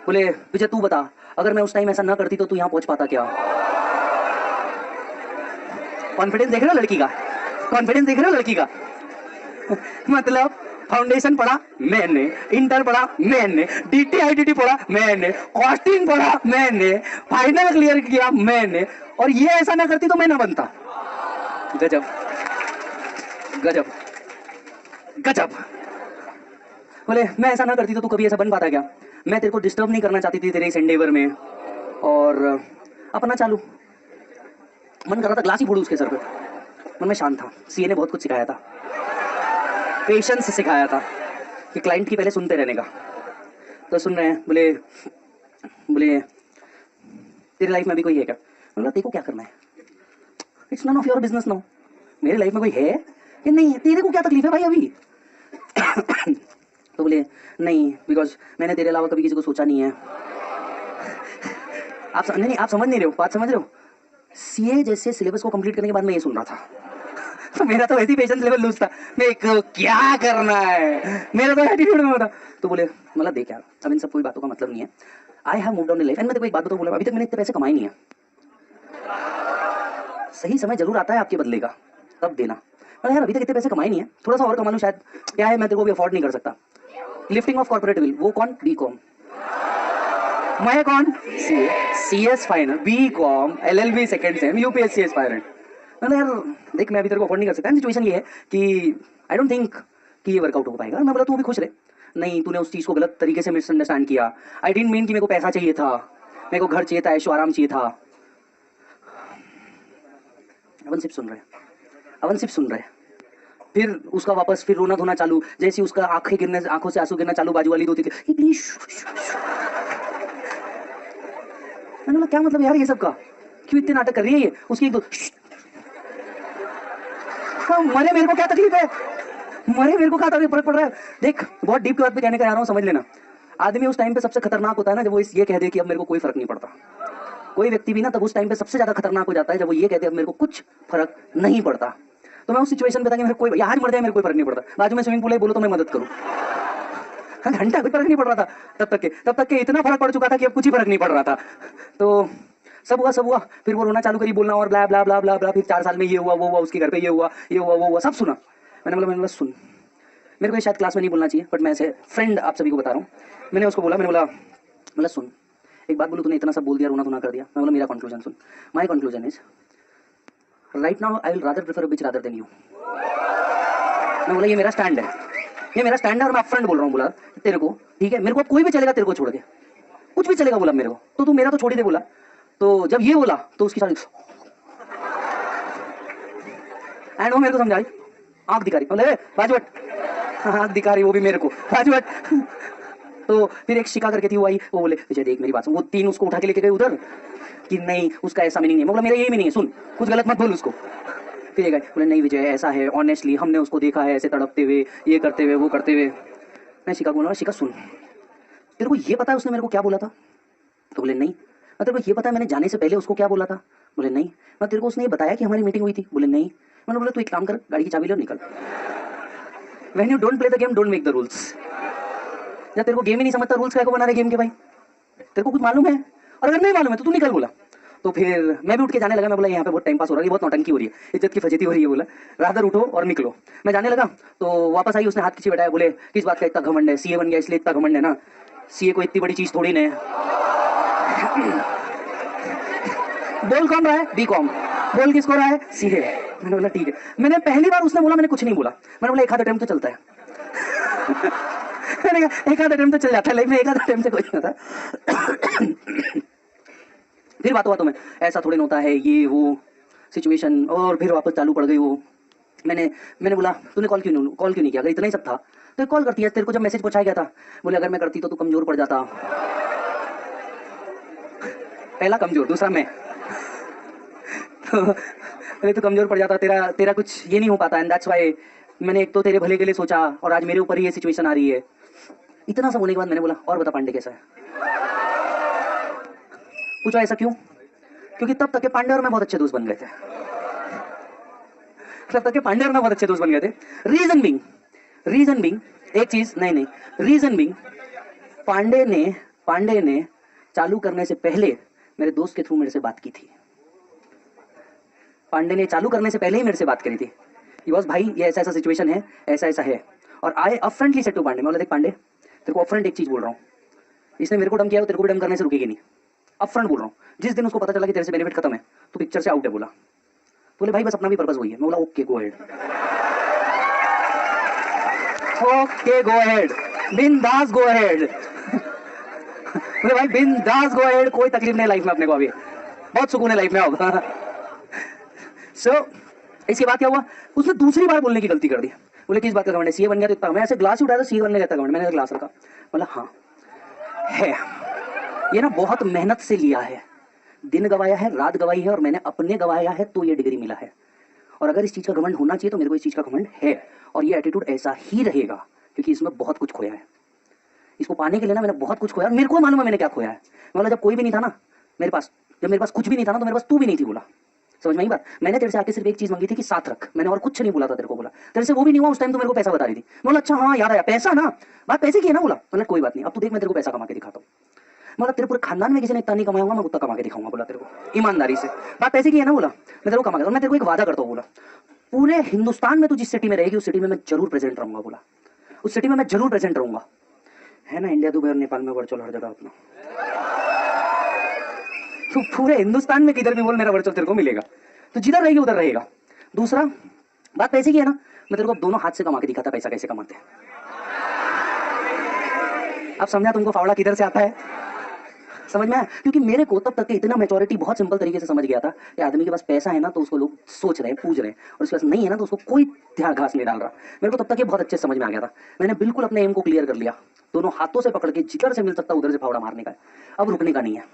बोले विजय तू बता अगर मैं उस टाइम ऐसा ना करती तो तू यहाँ पहुँच पाता क्या। कॉन्फिडेंस देख रहे हो लड़की का, कॉन्फिडेंस देख रहे हो लड़की का। मतलब फाउंडेशन पढ़ा मैंने, इंटर पढ़ा मैंने, DTITT पढ़ा मैंने, कॉस्टिंग पढ़ा मैंने, फाइनल क्लियर किया मैंने, और ये ऐसा ना करती तो मैं ना बनता। गजब गजब गजब। बोले मैं ऐसा ना करती तो तू कभी ऐसा बन पाता क्या। मैं तेरे को डिस्टर्ब नहीं करना चाहती थी तेरे इस एंडेवर में, और अपना चालू मन कर रहा था ग्लास ही फोड़ू उसके सर पे। मन में शांत था, सीए ने बहुत कुछ सिखाया था, पेशेंस सिखाया था कि क्लाइंट की पहले सुनते रहने का। तो सुन रहे हैं, बोले बोले तेरी लाइफ में भी कोई है क्या। बोला देखो क्या करना है, it's none of your business now. मेरी लाइफ में कोई है कि नहीं है, तेरे को क्या तकलीफ है भाई अभी। तो बोले नहीं बिकॉज मैंने तेरे अलावा कभी किसी को सोचा नहीं है। आप नहीं आप समझ नहीं रहे हो, बात समझ रहे हो। सीए जैसे सिलेबस को कंप्लीट करने के बाद मैं ये सुन रहा था। तो मेरा तो वैसे ही पेशेंस लेवल लूज था, मैं क्या करना है, मेरा तो एटीट्यूड में था। तो बोले मतलब देख यार अब इन सब कोई बातों का मतलब नहीं है, I have moved on in life. And मैं तेरे को एक बात बताऊं, बोला अभी तक मैंने इतने पैसे कमाए नहीं है, सही समय जरूर आता है आपके बदले का, तब देना। अरे यार अभी तक इतने पैसे कमाए नहीं है, थोड़ा सा और कमा लूं शायद। क्या है मैं तेरे को भी अफोर्ड नहीं कर सकता। लिफ्टिंग ऑफ कॉर्पोरेट बिल, वो कौन, बीकॉम। मैं कौन, CS final, BCom, LLB second sem, UPSC aspirant. मैंने यार देख मैं अभी तेरे को अफोर्ड नहीं कर सकता। सिचुएशन ये है कि आई डोंट थिंक कि ये वर्कआउट हो पाएगा। मैं बोला तू भी खुश रहे, नहीं तूने उस चीज़ को गलत तरीके से मिसअंडरस्टैंड किया। आई डिडंट मीन कि मेरे को पैसा चाहिए था, मेरे को घर चाहिए था, ऐशो आराम चाहिए था। अपन सिर्फ सुन रहे हैं। अपन सिर्फ सुन रहे हैं। फिर उसका वापस फिर रोना धोना चालू, जैसे उसका आंखों से आंसू गिरना चालू, बाजू वाली 2 3 प्लीज। मैंने बोला क्या मतलब यार ये सब का, क्यों इतने नाटक कर रही है ये? उसकी 1 2 मरे, मेरे को क्या तकलीफ है? मरे, मेरे को क्या फर्क पड़ रहा है? देख, बहुत डीप की बात पे कहने का आ रहा हूँ, समझ लेना। आदमी उस टाइम पे सबसे खतरनाक होता है ना जब वो ये कह दे कि अब मेरे को कोई फर्क नहीं पड़ता। कोई व्यक्ति भी ना तब उस टाइम पे सबसे ज्यादा खतरनाक हो जाता है जब वो ये कहते हैं अब मेरे को कुछ फर्क नहीं पड़ता। तो मैं उस सिचुएशन पे था कि मेरे कोई आज मर जाए मेरे कोई फर्क नहीं पड़ता, बाजू में स्विमिंग पूल है, बोलो तो मैं मदद करूँ। घंटा कोई फर्क नहीं पड़ रहा था तब तक के इतना फर्क पड़ चुका था कि अब कुछ ही फर्क नहीं पड़ रहा था। तो सब हुआ, फिर वो रोना चालू करी, बोलना और ब्ला ब्ला ब्ला ब्ला ब्ला, फिर 4 साल में ये हुआ वो हुआ, उसके घर पे ये हुआ वो हुआ, सब सुना। मैंने बोला सुन, मेरे को ये शायद क्लास में नहीं बोलना चाहिए, बट मैं ऐसे फ्रेंड आप सभी को बता रहा हूँ। मैंने उसको बोला, मैंने बोला सुन, एक बात बोलूँ, तूने इतना सब बोल दिया, रोना धोना कर दिया। मैं बोला मेरा कंक्लूजन सुन, my conclusion is right now I will rather prefer a bitch rather than you. मैं बोला ये मेरा स्टैंड है, ये मेरा स्टैंड है और मैं अपफ्रंट बोल रहा हूँ। बोला तेरे को ठीक है, मेरे को कोई भी चलेगा तेरे को छोड़ के, कुछ भी चलेगा बोला मेरे को, तो तू मेरा तो छोड़ ही दे बोला। तो जब ये बोला तो उसकी सारी एंड वो मेरे को समझाई, आंख दिखा रही, मतलब बाजू हट, आंख दिखा रही वो भी मेरे को, बाजू हट। तो फिर एक शिका करके थी वो आई, वो बोले विजय देख मेरी बात सुन, वो 3 उसको उठा के लेके गए उधर कि नहीं उसका ऐसा मीनिंग नहीं है। मैं बोला मेरा यही मीनिंग है, सुन कुछ गलत मत बोल उसको। फिर ये गए बोले नहीं विजय ऐसा है, ऑनेस्टली हमने उसको देखा है ऐसे तड़पते हुए, ये करते हुए वो करते हुए। मैं शिका बोला, शिका सुन, तेरे को ये पता है उसने मेरे को क्या बोला था? तो बोले नहीं। मैं तेरे को ये पता है मैंने जाने से पहले उसको क्या बोला था? बोले नहीं। मैं तेरे को उसने ये बताया कि हमारी मीटिंग हुई थी? बोले नहीं। मैंने बोला तू एक काम कर, गाड़ी की चाबी ले और निकल। When you don't play the game, don't make the rules। जब तेरे को गेम ही नहीं समझता, रूल्स क्या को बना रहे गेम के भाई? तेरे को कुछ मालूम है? और अगर नहीं मालूम है तो तू निकल बोला। तो फिर मैं भी उठ के जाने लगा। मैं बोला यहाँ पे बहुत टाइम पास हो रहा है, बहुत नौटंकी हो रही है, इज्जत की फजीती हो रही है। बोला रादर उठो और निकलो। मैं जाने लगा तो वापस आई, उसने हाथ खींचे बैठाया, बोले किस बात का इतना घमंड है? सीए बन गया इसलिए इतना घमंड है ना? सीए को इतनी बड़ी चीज थोड़ी नहीं है। बोल कौन रहा है? बीकॉम। बोल किसको रहा है? सीए। मैंने बोला ठीक है। मैंने पहली बार उसने बोला, मैंने कुछ नहीं बोला। मैंने बोला एक आधा टाइम तो चलता है। मैंने कहा एक आधा टाइम तो चल जाता है लाइफ में, एक आधा टाइम से कुछ नहीं होता। फिर बातों में ऐसा थोड़ी होता है, ये वो सिचुएशन, और फिर वापस चालू पड़ गई वो। मैंने बोला तूने कॉल क्यों नहीं किया? अगर इतना ही सब था तो कॉल करती है, तेरे को जब मैसेज पहुंचाया गया था। बोले अगर मैं करती तो तू कमजोर पड़ जाता। पहला कमजोर, दूसरा मैं। तो तू कमजोर पड़ जाता, तेरा कुछ ये नहीं हो पाता, एंड दैट्स व्हाई मैंने एक तो तेरे भले के लिए सोचा और आज मेरे ऊपर ही ये सिचुएशन आ रही है। इतना सब होने के बाद मैंने बोला और बता पांडे कैसा है? पूछा ऐसा क्यों? क्योंकि तब तक के पांडे और मैं बहुत अच्छे दोस्त बन गए थे। तब तक के पांडे और मैं बहुत अच्छे दोस्त बन गए थे। रीजन बिंग एक चीज नहीं, रीजन बिंग पांडे ने चालू करने से पहले मेरे दोस्त के थ्रू मेरे से बात की थी। पांडे ने चालू करने से पहले ही मेरे से बात करी थी कि बॉस भाई ये ऐसा सिचुएशन है, ऐसा है। और आई अपफ्रंटली सेड टू पांडे, मैं बोला देख पांडे तेरे को अपफ्रंट एक चीज बोल रहा हूँ, इसने मेरे को डम किया, तेरे को भी डम करने से रुकेगी नहीं। अपफ्रंट बोल रहा हूँ, जिस दिन उसको पता चला कि तेरे से बेनिफिट खत्म है तो पिक्चर से आउट है। बोले भाई बस अपना भी पर्पस वही है। मैं बोला okay go ahead, okay go ahead, बिंदास गो अहेड। बोले भाई बिंदास गो अहेड, कोई तकलीफ नहीं लाइफ में अपने को, अभी बहुत सुकून है लाइफ में अब। सो इसके बाद क्या हुआ, उसने दूसरी बार बोलने की गलती कर दी। बोले किस बात का घमंड है? सीए बन गया तो इतना। मैं ऐसे ग्लास उठाया तो सीए बनने का घमंड, मैंने ग्लास रखा। बोला हाँ है, ये ना बहुत मेहनत से लिया है, दिन गवाया है, रात गवाई है, और मैंने अपने गवाया है तो ये डिग्री मिला है। और अगर इस चीज का घमंड होना चाहिए तो मेरे को इस चीज का घमंड है, और ये एटीट्यूड ऐसा ही रहेगा क्योंकि इसमें बहुत कुछ खोया है। इसको पाने के लिए ना मैंने बहुत कुछ खोया, मेरे को मालूम है मैंने क्या खोया है। बोला जब कोई भी नहीं था ना मेरे पास, जब मेरे पास कुछ भी नहीं था ना, तो मेरे पास तू भी नहीं थी। बोला समझ में आई बात? मैंने तेरे से आके सिर्फ एक चीज मांगी थी कि साथ रख, मैंने और कुछ नहीं बोला था तेरे को। बोला तेरे से वो भी नहीं हुआ उस टाइम तो मेरे को पैसा बता रही थी। बोला अच्छा हाँ याद आया, पैसा ना, बात पैसे की है ना। बोला कोई बात नहीं, अब तू देख मैं तेरे को पैसा कमा के दिखाता हूँ। बोला तेरे पूरे खानदान में किसी ने इतना नहीं कमाया होगा, मैं उतना कमा के दिखाऊंगा। बोला तेरे को ईमानदारी से, बात पैसे की है ना। बोला मैं तेरे को कमा के, और मैं तेरे को एक वादा करता हूँ। बोला पूरे हिंदुस्तान में तू जिस सिटी में रहेगी उस सिटी में मैं जरूर प्रेजेंट रहूंगा। बोला उस सिटी में मैं जरूर प्रेजेंट रहूंगा, है ना। इंडिया, दुबई और नेपाल में वर्चुअल हर जगह अपना। तो पूरे हिंदुस्तान में किधर भी बोल मेरा वर्चुअल तेरे को मिलेगा, तो जिधर रहेगी उधर रहेगा। दूसरा बात पैसे की है ना, मैं तेरे को दोनों हाथ से कमा के दिखाता पैसा कैसे कमाते हैं। अब समझा तुमको फावड़ा किधर से आता है? समझ में आया? क्योंकि मेरे को तब तक के इतना मैच्योरिटी बहुत सिंपल तरीके से समझ गया था कि आदमी के पास पैसा है ना तो उसको लोग सोच रहे हैं, पूज रहे हैं, और उसके पास नहीं है ना तो उसको कोई ध्यान घास नहीं डाल रहा। मेरे को तब तक ये बहुत अच्छे से समझ में आ गया था। मैंने बिल्कुल अपने एम को क्लियर कर लिया, दोनों हाथों से पकड़ के जिधर से मिल सकता उधर से फावड़ा मारने का है, अब रुकने का नहीं है।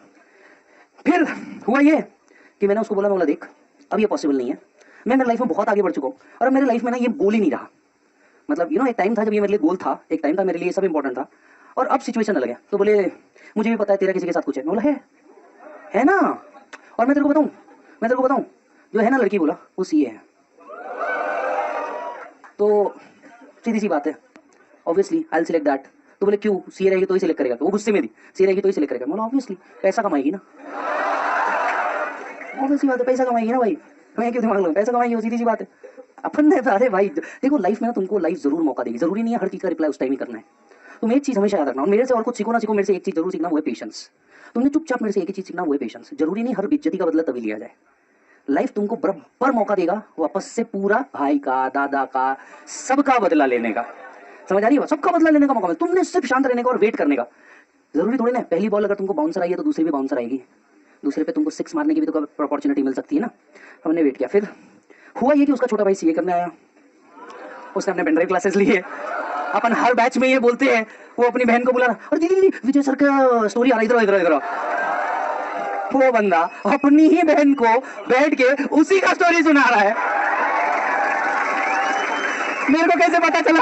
फिर हुआ ये कि मैंने उसको बोला, मैं बोला देख अब ये पॉसिबल नहीं है, मैं मेरी लाइफ में बहुत आगे बढ़ चुका हूँ और अब मेरे लाइफ में ना ये गोल ही नहीं रहा। मतलब एक टाइम था जब ये मेरे लिए गोल था, एक टाइम था मेरे लिए सब इंपॉर्टेंट था, और अब सिचुएशन अलग है। तो बोले मुझे भी पता है तेरा किसी के साथ कुछ है। मैं बोला है ना, और मैं तेरे को बताऊं जो है ना लड़की, बोला वो सीए है। तो सीधी सी बात है, obviously I will select that. तो बोले क्यों, सीए रहेगी तो ही सिलेक्ट करेगा? वो गुस्से में थी, सीए रहेगी तो ही सिलेक्ट करेगा। बोला ऑब्वियसली पैसा कमाएगी ना, ऑब्वियसली बात है पैसा कमाएगी ना भाई, मैं क्यों दिमाग लगाऊं, पैसा कमाएगी, वो सीधी सी बात है। अपन ने अरे भाई देखो लाइफ में ना तुमको लाइफ जरूर मौका देगी, जरूरी नहीं है हर चीज का रिप्लाई उस टाइम ही करना है। तुम एक चीज हमेशा याद रखना, और मेरे से और कुछ सीखो ना सीखो, मेरे से एक चीज जरूर सीखना, वो है पेशेंस। तुमने चुपचाप मेरे से एक ही चीज सीखना, वो है पेशेंस। जरूरी नहीं हर बेइज्जती का बदला तभी लिया जाए, लाइफ तुमको बराबर मौका देगा वापस से पूरा भाई का, दादा का, सबका बदला लेने का। समझ आ रही है? सबका बदला लेने का मौका मिलेगा, तुमने सिर्फ शांत रहने का और वेट करने का। जरूरी थोड़ी ना पहली बॉल अगर तुमको बाउंसर आई है तो दूसरी भी बाउंसर आएगी, दूसरे पे तुमको सिक्स मारने की भी तो अपॉर्चुनिटी मिल सकती है ना। हमने वेट किया, फिर हुआ ये कि उसका छोटा भाई सीए करने आया, उसने अपने पेन ड्राइव क्लासेस लिए। अपन हर बैच में ये बोलते हैं, वो अपनी बहन को बुला रहा, और दीदी विजय सर का स्टोरी आ रहा, इधर इधर। वो बंदा अपनी ही बहन को बैठ के उसी का स्टोरी सुना रहा है। मेरे को कैसे पता चला?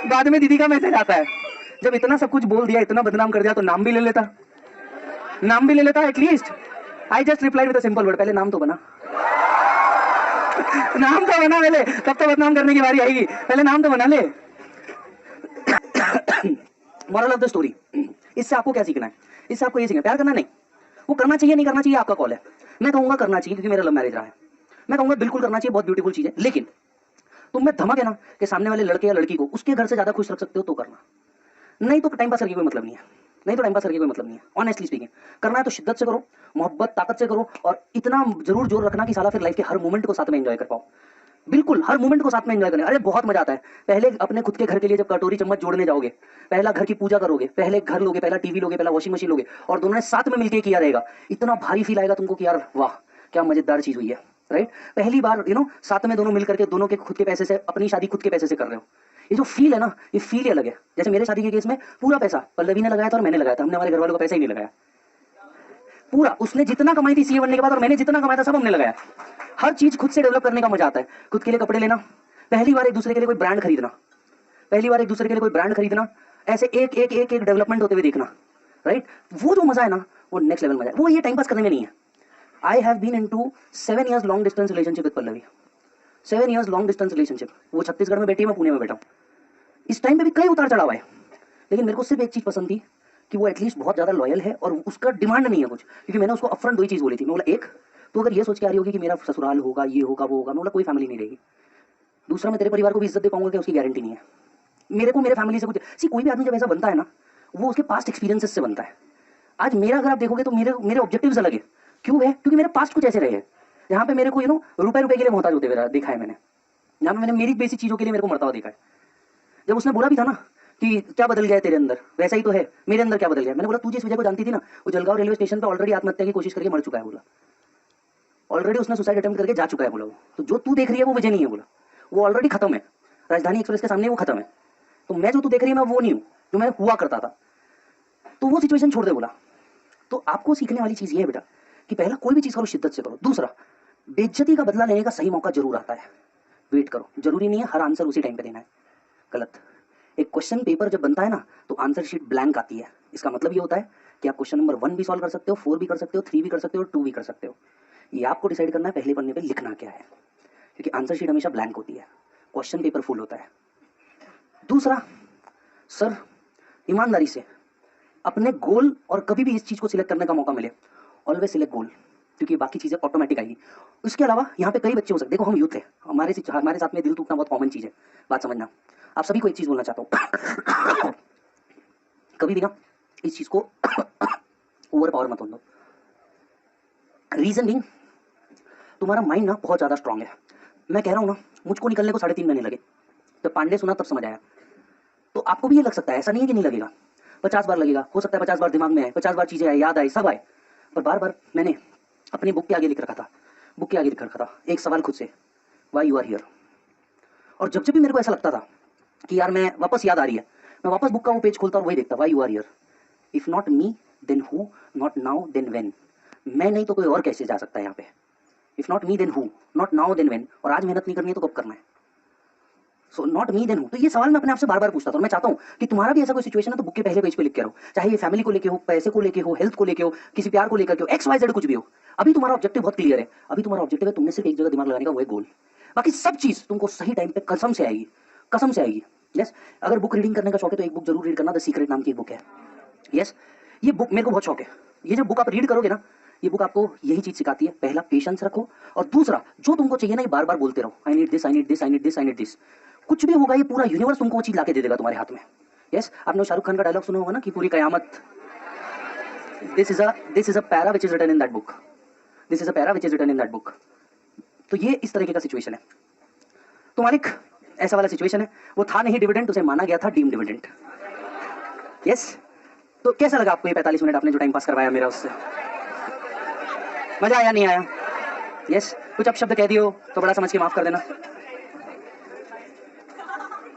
बाद में दीदी का मैसेज आता है, जब इतना सब कुछ बोल दिया, इतना बदनाम कर दिया तो नाम भी ले लेता, नाम भी ले लेता at least. I just reply with a simple word, पहले नाम तो बना, नाम तो बना पहले, तब तो बदनाम करने की बारी आएगी, पहले नाम तो बना ले। मॉरल ऑफ द स्टोरी, इससे आपको क्या सीखना है? इससे आपको ये सीखना है प्यार करना नहीं, वो करना चाहिए नहीं करना चाहिए आपका कॉल है। मैं कहूंगा करना चाहिए क्योंकि मेरा लव मैरिज रहा है, मैं कहूंगा बिल्कुल करना चाहिए, बहुत ब्यूटीफुल चीज है। लेकिन तुम में धमक है ना कि सामने वाले लड़के या लड़की को उसके घर से ज्यादा खुश रख सकते हो तो करना, नहीं तो टाइम पास करके कोई मतलब नहीं है, नहीं तो टाइम पास करके कोई मतलब नहीं है। ऑनेस्टली स्पीकिंग, करना है तो शिद्दत से करो, मोहब्बत ताकत से करो, और इतना जरूर जोर रखना कि साला फिर लाइफ के हर मोमेंट को साथ में एंजॉय कर पाओ। बिल्कुल हर मोमेंट को साथ में एंजॉय करने, अरे बहुत मजा आता है। पहले अपने खुद के घर के लिए जब कटोरी चम्मच जोड़ने जाओगे, पहला घर की पूजा करोगे, पहले घर लोगे, पहला टीवी लोगे, पहला वॉशिंग मशीन लोगे, और दोनों ने साथ में मिलकर किया रहेगा, इतना भारी फील आएगा तुमको कि यार वाह क्या मजेदार चीज हुई है, राइट? पहली बार साथ में दोनों मिल करके, दोनों के खुद के पैसे से अपनी शादी खुद के पैसे से कर रहे हो, ये जो फील है ना, ये फील ही अलग है। जैसे मेरे शादी के केस में पूरा पैसा पल्लवी ने लगाया था और मैंने लगाया था, हमने हमारे घर वालों का पैसा ही नहीं लगाया पूरा। उसने जितना कमाई थी सीए बनने के बाद और मैंने जितना कमाया था सब हमने लगाया। हर चीज खुद से डेवलप करने का मजा आता है। खुद के लिए कपड़े लेना, पहली बार एक दूसरे के लिए कोई ब्रांड खरीदना, पहली बार एक दूसरे के लिए कोई ब्रांड खरीदना, ऐसे एक एक एक एक डेवलपमेंट होते हुए देखना, राइट? वो जो मजा है ना, वो नेक्स्ट लेवल मजा है। वो ये टाइम पास करने में नहीं है। I have been into 7 years long distance relationship with Pallavi, 7 years long distance relationship. वो छत्तीसगढ़ में बैठी है, मैं पुणे में बैठा हूँ। इस टाइम पे भी कई उतार चढ़ाव है, लेकिन मेरे को सिर्फ एक चीज पसंद थी कि वो एटलीस्ट बहुत ज्यादा लॉयल है और उसका डिमांड नहीं है कुछ। क्योंकि मैंने उसको अपफ्रंट दो ही चीज बोली थी। मैं बोला एक तो अगर ये सोच के आ रही होगी कि मेरा ससुराल होगा, ये होगा, वो होगा, मैं बोला कोई फैमिली नहीं रहेगी। दूसरा, मैं तेरे परिवार को भी इज्जत दे पाऊंगा कि उसकी गारंटी नहीं है। मेरे को मेरे फैमिली से कुछ कोई भी आदमी जब ऐसा बनता है ना, वो उसके पास्ट एक्सपीरियंसेस से बनता है। आज मेरा अगर आप देखोगे तो मेरे ऑब्जेक्टिव्स अलग है। क्यों है? क्योंकि मेरे पास्ट कुछ ऐसे रहे हैं जहाँ पे मेरे को रुपए के लिए मोहताज होते हुए देखा है मैंने, जहाँ पे मैंने मेरी बेसिक चीजों के लिए मेरे को मरता हुआ देखा है। जब उसने बोला भी था ना कि क्या बदल गया है तेरे अंदर, वैसा ही तो है मेरे अंदर क्या बदल गया। मैंने बोला तू जिस विजय को जानती थी ना, वो जलगांव रेलवे स्टेशन पे ऑलरेडी आत्महत्या की कोशिश करके मर चुका है। बोला ऑलरेडी उसने सुसाइड अटेम्प्ट करके जा चुका है। बोला वो तो जो तू देख रही है वो विजय नहीं है। बोला वो ऑलरेडी खत्म है, राजधानी एक्सप्रेस के सामने वो खत्म है। तो मैं जो तू देख रही है मैं वो नहीं हूँ जो मैं हुआ करता था। तो वो सिचुएशन छोड़ दे। बोला तो आपको सीखने वाली चीज ये है बेटा कि पहला कोई भी चीज करो शिद्दत से करो। दूसरा, बेइज्जती का बदला लेने का सही मौका जरूर आता है, वेट करो। जरूरी नहीं है हर आंसर उसी टाइम पे देना है, गलत। एक क्वेश्चन पेपर जब बनता है ना तो आंसर शीट ब्लैंक आती है। इसका मतलब ये होता है कि आप क्वेश्चन नंबर 1 भी सॉल्व कर सकते हो, 4 भी कर सकते हो, 3 भी कर सकते हो, 2 भी कर सकते हो। ये आपको डिसाइड करना है पहले पन्ने पे लिखना क्या है, क्योंकि आंसर शीट हमेशा ब्लैंक होती है, क्वेश्चन पेपर फुल होता है। दूसरा, सर ईमानदारी से अपने गोल, और कभी भी इस चीज को सिलेक्ट करने का मौका मिले ऑलवेज सिलेक्ट गोल, क्योंकि बाकी चीजें ऑटोमेटिक आएगी। उसके अलावा यहाँ पे कई बच्चे हो सकते, देखो हम यूथ है, हमारे साथ में दिल टूटना बहुत कॉमन चीज है। बात समझना, आप सभी को एक चीज बोलना चाहता हूँ, कभी भी ना इस चीज को ओवर पावर मत होने दो। रीजन बिंग, तुम्हारा माइंड ना बहुत ज्यादा स्ट्रांग है। मैं कह रहा हूँ ना, मुझको निकलने को 3.5 महीने लगे। तो पांडे सुना तब समझ आया, तो आपको भी ये लग सकता है, ऐसा नहीं है कि नहीं लगेगा। 50 बार लगेगा, हो सकता है 50 बार दिमाग में आए, 50 बार चीजें आए, याद आए, सब आए, पर बार बार मैंने अपनी बुक के आगे लिख रखा था, बुक के आगे लिख रखा था एक सवाल खुद से, वाई यू आर हियर। और जब जब भी मेरे को ऐसा लगता था कि यार मैं वापस याद आ रही है, मैं वापस बुक का वो पेज खोलता और वही देखता, why you are here, if not me then who, not now then when. मैं नहीं तो कोई और कैसे जा सकता है यहाँ पे, if not me then who, not now then when. और आज मेहनत नहीं करनी है तो कब करना है, so not me then who. तो ये सवाल मैं अपने आप से बार बार पूछता था, और मैं चाहता हूँ कि तुम्हारा भी ऐसा कोई सिचुएशन है तो बुक के पहले पेज पे लिख के रहो, चाहे ये फैमिली को लेके हो, पैसे को लेके हो, हेल्थ को लेके हो, किसी प्यार को लेकर के हो, एक्स वाई जेड कुछ भी हो। अभी तुम्हारा ऑब्जेक्टिव बहुत क्लियर है, अभी तुम्हारा ऑब्जेक्टिव है तुमने सिर्फ एक जगह दिमाग लगाने का, वो है गोल। बाकी सब चीज तुमको सही टाइम पे कसम से आएगी, कसम से आएगी। यस, अगर बुक रीडिंग करने का शौक है तो एक बुक जरूर रीड करना, द सीक्रेट नाम की एक बुक है। यस, ये बुक मेरे को बहुत शौक है। ये जब बुक आप रीड करोगे ना, ये बुक आपको यही चीज सिखाती है, पहला पेशेंस रखो, और दूसरा जो तुमको चाहिए ना ये बार बार बोलते रहो, I need this, I need this, I need this, I need this. कुछ भी होगा ये पूरा यूनिवर्स तुमको वो चीज लाके दे देगा तुम्हारे हाथ में। यस, आपने शाहरुख खान का डायलॉग सुना होगा ना कि पूरी कयामत, this is a para which is written in that book, this is a para which is written in that book. तो ये इस तरीके का सिचुएशन है। तो मालिक ऐसा वाला सिचुएशन है, वो था नहीं डिविडेंड, उसे माना गया था डीम डिविडेंड। यस, तो कैसा लगा आपको ये 45 मिनट आपने जो टाइम पास करवाया मेरा, उससे मजा आया नहीं आया? यस, कुछ अपशब्द कह दियो तो बड़ा समझ के माफ कर देना।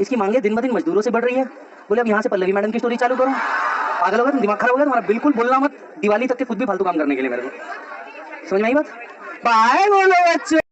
इसकी मांगे दिन ब दिन मजदूरों से बढ़ रही है, बोले अब यहाँ से पल्लवी मैडम की स्टोरी चालू करो। पागल हो गया तुम, दिमाग खराब हो गया तुम्हारा, बिल्कुल बोलना मत दिवाली तक के कुछ भी फालतू काम करने के लिए मेरे को, समझ में आई बात? बाय बोलो बच्चे।